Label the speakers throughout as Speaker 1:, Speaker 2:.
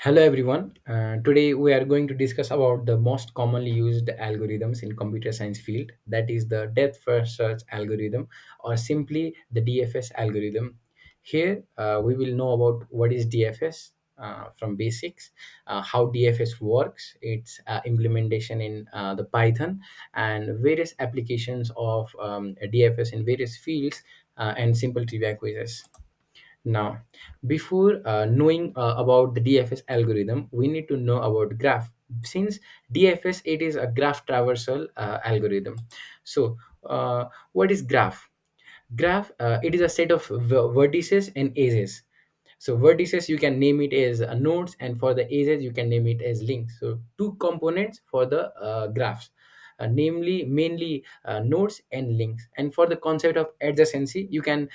Speaker 1: Hello everyone. Today we are going to discuss about the most commonly used algorithms in computer science field. That is the depth first search algorithm, or simply the DFS algorithm. Here we will know about what is DFS from basics, how DFS works, its implementation in the Python, and various applications of DFS in various fields, and simple trivia quizzes. Now, before knowing about the DFS algorithm, we need to know about graph. Since DFS it is a graph traversal algorithm. So, what is graph? Graph it is a set of vertices and edges. So vertices you can name it as nodes, and for the edges you can name it as links. So two components for the graphs, namely mainly nodes and links. And for the concept of adjacency, you can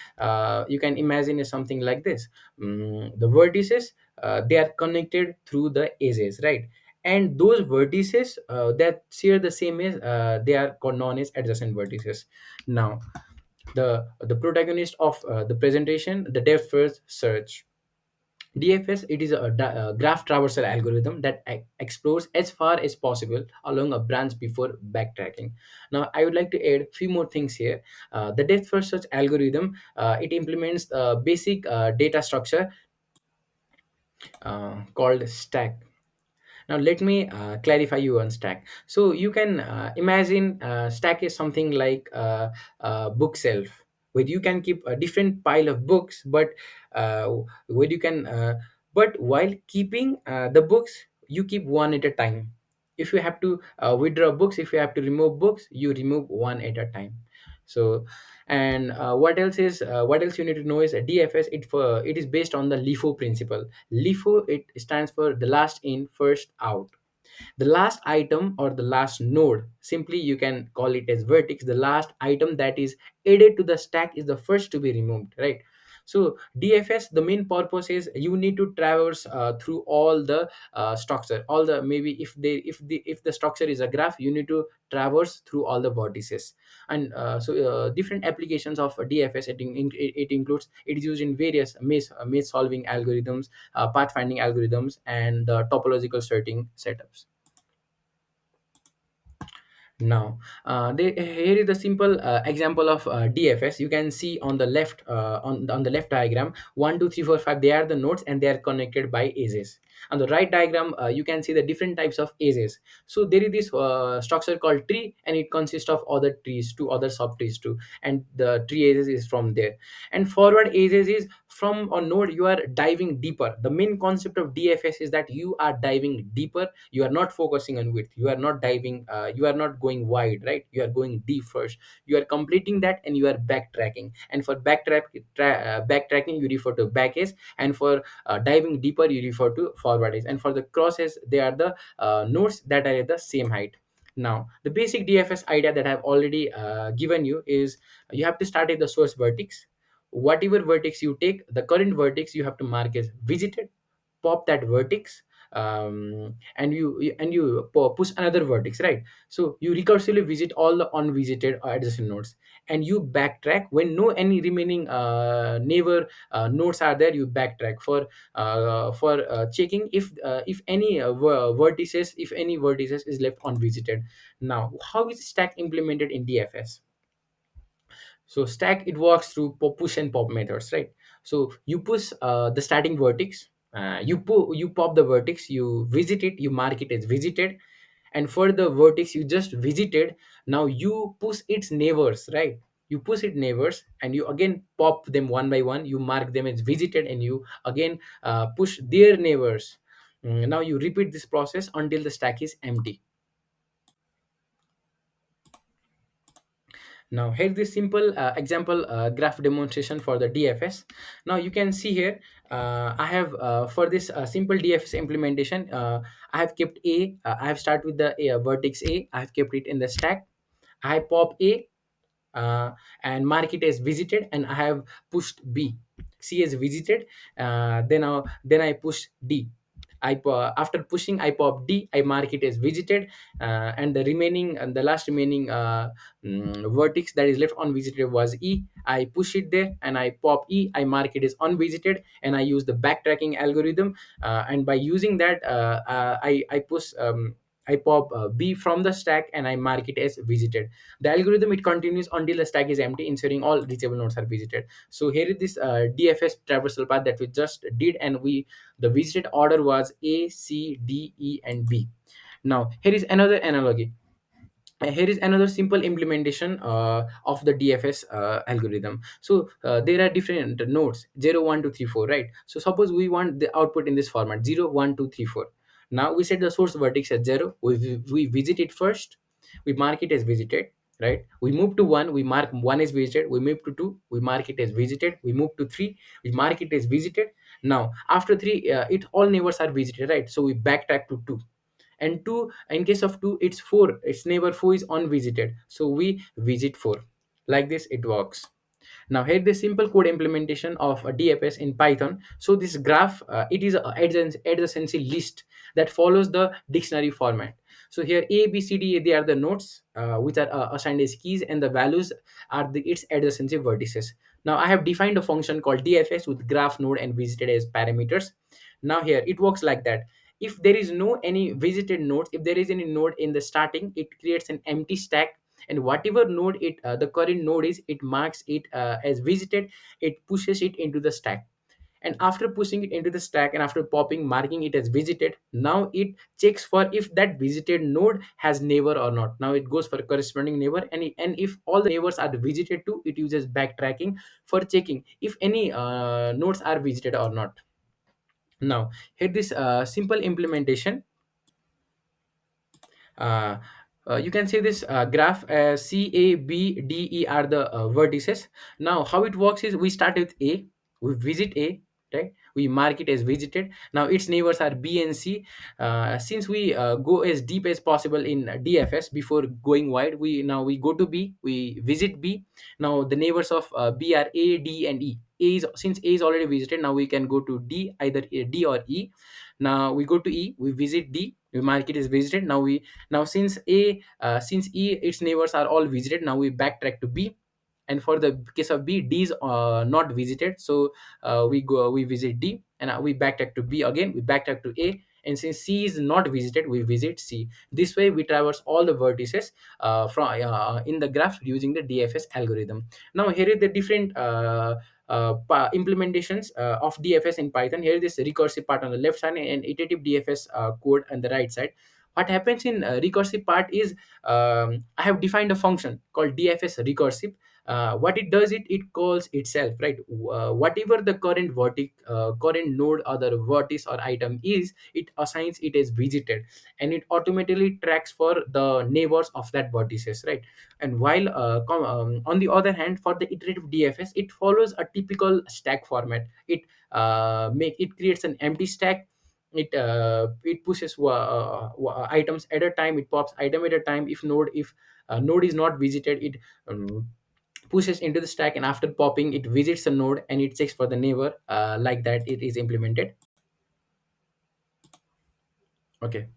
Speaker 1: imagine it something like this. The vertices, they are connected through the edges, right? And those vertices that share the same as, they are called known as adjacent vertices. Now, the protagonist of the presentation, the depth first search. DFS, it is a graph traversal algorithm that explores as far as possible along a branch before backtracking. Now, I would like to add few more things here. The depth first search algorithm, it implements a basic data structure called stack. Now let me clarify you on stack. So you can imagine stack is something like a bookshelf where you can keep a different pile of books, but uh, where you can but while keeping the books, you keep one at a time. If you have to withdraw books, if you have to remove books, you remove one at a time. So, and what else you need to know is a DFS, it is based on the LIFO principle. LIFO, it stands for the last in first out. The last item or the last node, simply you can call it as vertex. The last item that is added to the stack is the first to be removed, right? So DFS, the main purpose is you need to traverse through all the structure, all the, maybe if the structure is a graph, you need to traverse through all the vertices. And different applications of DFS, it includes, it is used in various maze solving algorithms, pathfinding algorithms, and the topological sorting setups. Now, here is the simple example of DFS. You can see on the left, on the left diagram, 1, 2, 3, 4, 5. They are the nodes and they are connected by edges. On the right diagram, you can see the different types of edges. So there is this structure called tree, and it consists of other trees, two other sub trees too, and the tree edges is from there. And forward edges is from a node you are diving deeper. The main concept of DFS is that you are diving deeper. You are not focusing on width, you are not diving, you are not going wide, right? You are going deep first. You are completing that and you are backtracking. And for backtracking, you refer to back edge, and for diving deeper, you refer to forward edge. And for the crosses, they are the nodes that are at the same height. Now, the basic DFS idea that I've already given you is, you have to start at the source vertex. Whatever vertex you take, the current vertex you have to mark as visited. Pop that vertex, and you push another vertex, right? So you recursively visit all the unvisited adjacent nodes, and you backtrack when no any remaining neighbor nodes are there. You backtrack for checking if any vertices, if any vertices is left unvisited. Now, how is stack implemented in DFS? So stack, it works through push and pop methods, right? So you push the starting vertex, you pop the vertex, you visit it, you mark it as visited. And for the vertex you just visited, now you push its neighbors, right? You push its neighbors and you again pop them one by one, you mark them as visited, and you again push their neighbors. Now you repeat this process until the stack is empty. Now here's this simple example graph demonstration for the DFS. Now you can see here, I have for this simple DFS implementation, I have kept I have started with the vertex A, I have kept it in the stack. I pop A, uh, and mark it as visited, and I have pushed B, C as visited. Then I push D. after pushing I pop D, I mark it as visited, and the remaining and the last remaining vertex that is left unvisited was E. I push it there and I pop E, I mark it as unvisited, and I use the backtracking algorithm, and by using that, I push I pop B from the stack and I mark it as visited. The algorithm, it continues until the stack is empty, ensuring all reachable nodes are visited. So here is this DFS traversal path that we just did, and we the visited order was A, C, D, E, and B. Now here is another analogy. Here is another simple implementation of the DFS algorithm. So there are different nodes, 0, 1, 2, 3, 4, right? So suppose we want the output in this format, 0, 1, 2, 3, 4. Now we set the source vertex as 0. We visit it first, we mark it as visited, right? We move to 1, we mark 1 as visited. We move to 2, we mark it as visited. We move to 3, we mark it as visited. Now after 3, it all neighbors are visited, right? So we backtrack to 2, and 2, in case of 2, it's 4, its neighbor 4 is unvisited, so we visit 4. Like this it works. Now here the simple code implementation of a DFS in Python. So this graph, it is a adjacency list that follows the dictionary format. So here A, B, C, D, they are the nodes which are assigned as keys, and the values are its adjacency vertices. Now I have defined a function called DFS with graph node and visited as parameters. Now here it works like that. If there is no any visited nodes, if there is any node in the starting, it creates an empty stack, and whatever node it the current node is, it marks it as visited. It pushes it into the stack, and after pushing it into the stack and after popping marking it as visited, now it checks for if that visited node has neighbor or not. Now it goes for corresponding neighbor, and if all the neighbors are visited too, it uses backtracking for checking if any nodes are visited or not. Now here this simple implementation, uh, you can see this graph as C, A, B, D, E are the vertices. Now how it works is we start with A, we visit A, right? We mark it as visited. Now its neighbors are B and C. Since we go as deep as possible in DFS before going wide, we go to B, we visit B. Now the neighbors of B are A, D, and E. Since A is already visited, now we can go to D, either D or E. Now we go to E, we visit D, we mark it as visited. Now since E, its neighbors are all visited, now we backtrack to B. And for the case of B, D is not visited, so we visit D, and we backtrack to B again, we backtrack to A. And since C is not visited, we visit C. This way we traverse all the vertices from in the graph using the DFS algorithm. Now here is the different implementations of DFS in Python. Here is this recursive part on the left side and iterative DFS code on the right side. What happens in recursive part is, I have defined a function called DFS recursive. What it does, it calls itself, right? Whatever the current current node or the vertex or item is, it assigns it as visited, and it automatically tracks for the neighbors of that vertices, right? And while on the other hand, for the iterative DFS, it follows a typical stack format. It creates an empty stack. It pushes items at a time, it pops item at a time. If node is not visited, it um, pushes into the stack, and after popping, it visits the node and it checks for the neighbor. Like that it is implemented. Okay.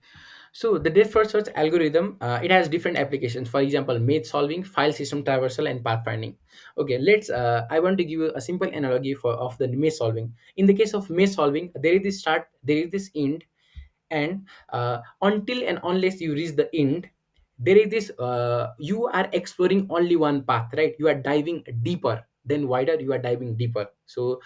Speaker 1: So the depth first search algorithm, it has different applications. For example, maze solving, file system traversal, and pathfinding. Okay, let's. I want to give you a simple analogy for of the maze solving. In the case of maze solving, there is this start, there is this end, and until and unless you reach the end, there is this. You are exploring only one path, right? You are diving deeper, then wider. You are diving deeper. So,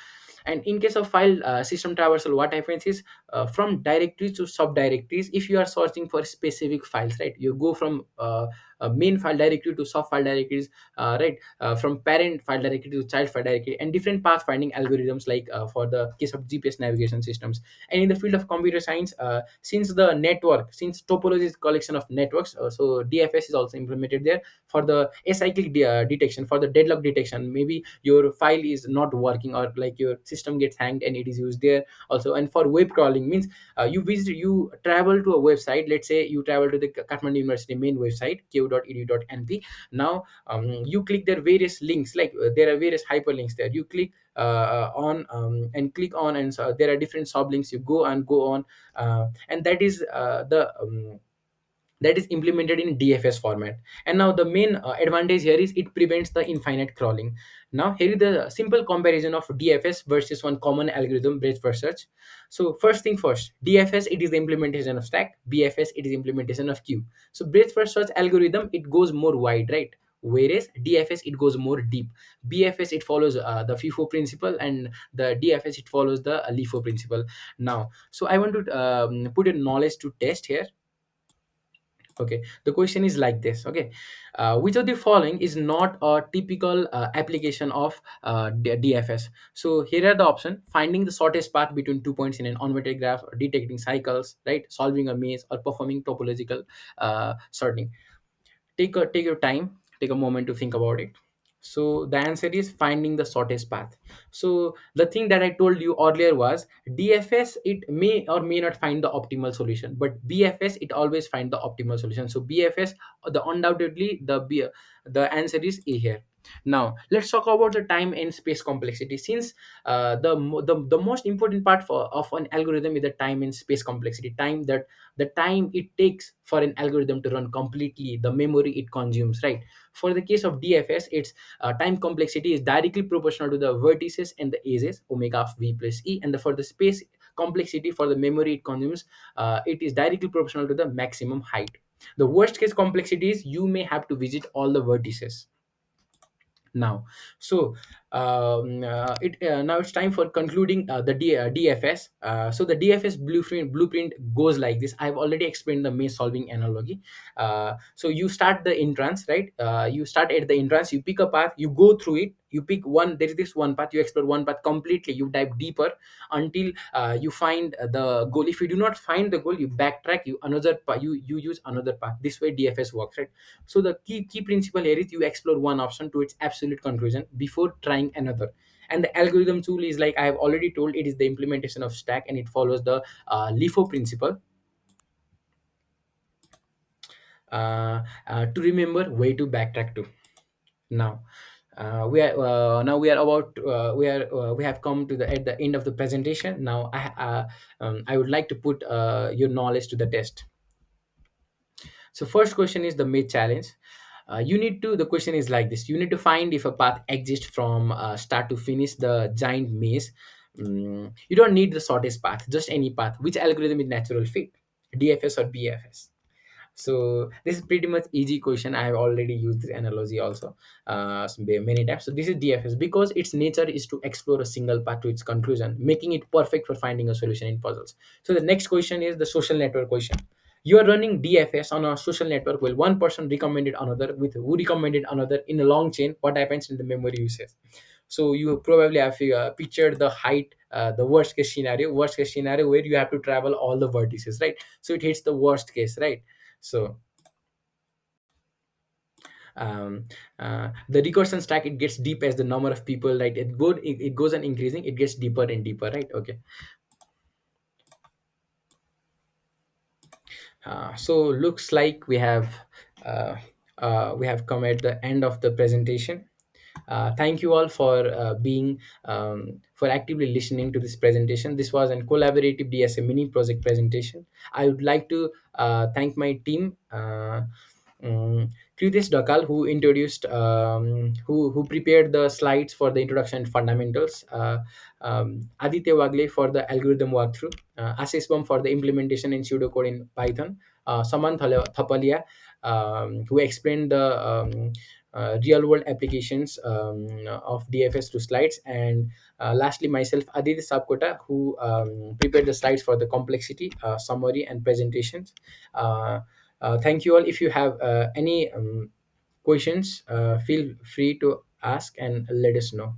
Speaker 1: and in case of file system traversal, what happens is, from directories to subdirectories, if you are searching for specific files, right, you go from a main file directory to sub file directories, right, from parent file directory to child file directory, and different path finding algorithms, like for the case of GPS navigation systems. And in the field of computer science, since topology is collection of networks, so DFS is also implemented there for the acyclic detection, for the deadlock detection. Maybe your file is not working hanging, or like your system gets hanged, and it is used there also. And for web crawling means you travel to a website. Let's say you travel to the Kathmandu University main website, ku.edu.np. Now you click their various links, like there are various hyperlinks there. You click on and click on, and so there are different sublinks. You go on, and that is implemented in DFS format. And now the main advantage here is it prevents the infinite crawling. Now here is the simple comparison of DFS versus one common algorithm, breadth first search. So first thing first, DFS, it is the implementation of stack. BFS, it is implementation of queue. So breadth first search algorithm, it goes more wide, right? Whereas DFS, it goes more deep. BFS, it follows the FIFO principle, and the DFS, it follows the LIFO principle. Now, so I want to put a knowledge to test here. Okay, the question is like this. Okay, which of the following is not a typical application of DFS? So here are the option: finding the shortest path between 2 points in an onverted graph, or detecting cycles, right, solving a maze, or performing topological sorting. Take your time, take a moment to think about it. So the answer is finding the shortest path. So the thing that I told you earlier was DFS, it may or may not find the optimal solution, but BFS, it always find the optimal solution. So BFS, the undoubtedly the answer is A here. Now let's talk about the time and space complexity. Since the most important part of an algorithm is the time and space complexity. The time it takes for an algorithm to run completely, the memory it consumes, right? For the case of DFS, its time complexity is directly proportional to the vertices and the edges, omega of v plus e. And for the space complexity, for the memory it consumes, it is directly proportional to the maximum height. The worst case complexity is you may have to visit all the vertices. Now, so it now it's time for concluding DFS. So the DFS blueprint goes like this. I've already explained the maze solving analogy. So you start the entrance, right? You start at the entrance, you pick a path, you go through it, you pick one, there is this one path, you explore one path completely, you dive deeper until you find the goal. If you do not find the goal, you backtrack, you use another path. This way DFS works, right? So the key principle here is you explore one option to its absolute conclusion before trying another. And the algorithm tool is, like I have already told, it is the implementation of stack, and it follows the LIFO principle. To remember where to backtrack to. Now we are about we have come to the at the end of the presentation. Now I would like to put your knowledge to the test. So first question is the mid challenge. The question is like this: you need to find if a path exists from start to finish the giant maze. You don't need the shortest path, just any path. Which algorithm is natural fit, DFS or BFS? So this is pretty much easy question. I have already used this analogy also many times. So this is DFS because its nature is to explore a single path to its conclusion, making it perfect for finding a solution in puzzles. So the next question is the social network question. You are running DFS on a social network. Well, one person recommended another with who recommended another in a long chain. What happens in the memory usage? So you probably have pictured the height, the worst case scenario where you have to travel all the vertices, right? So it hits the worst case, right? So um, the recursion stack, it gets deep as the number of people, right? It goes on increasing, it gets deeper and deeper, right? Okay. So looks like uh, we have come at the end of the presentation. Thank you all for being for actively listening to this presentation. This was a collaborative DSA mini project presentation. I would like to thank my team. Kritesh Dakal, who introduced, who prepared the slides for the introduction and fundamentals. Aditya Wagle for the algorithm walkthrough. Ashish Bam for the implementation in pseudocode in Python. Saman Thapalia, who explained the real world applications of DFS to slides. And lastly, myself, Aditya Sapkota, who prepared the slides for the complexity, summary, and presentations. Thank you all. If you have any questions, feel free to ask and let us know.